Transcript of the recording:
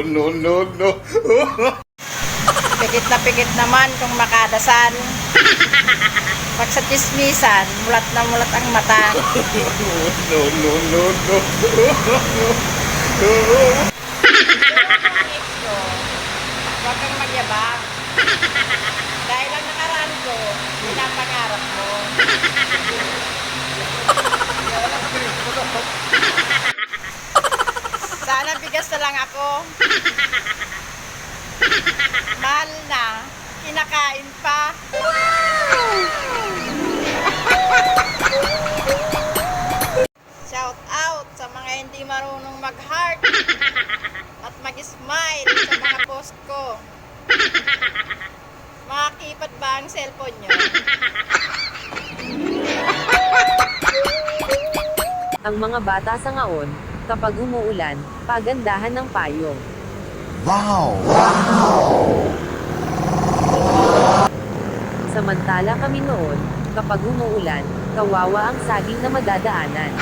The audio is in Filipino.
no, no, no. Pikit na pikit naman kung makadasal. Pag sa chismisan, mulat na mulat ang mata. No, no, no, no. Huwag kang magyabang. Dahil ang nakaraan ko, pinapangarap mo. Sana bigas na lang ako. Mahal na. Kinakain pa. Shout out sa mga hindi marunong mag-heart at mag-smile sa mga post ko. Makakipad ba ang cellphone nyo? Ang mga bata sa ngaon, kapag umuulan, pagandahan ng payong. Wow! Samantala kami noon, kapag umuulan, kawawa ang saging na madadaanan.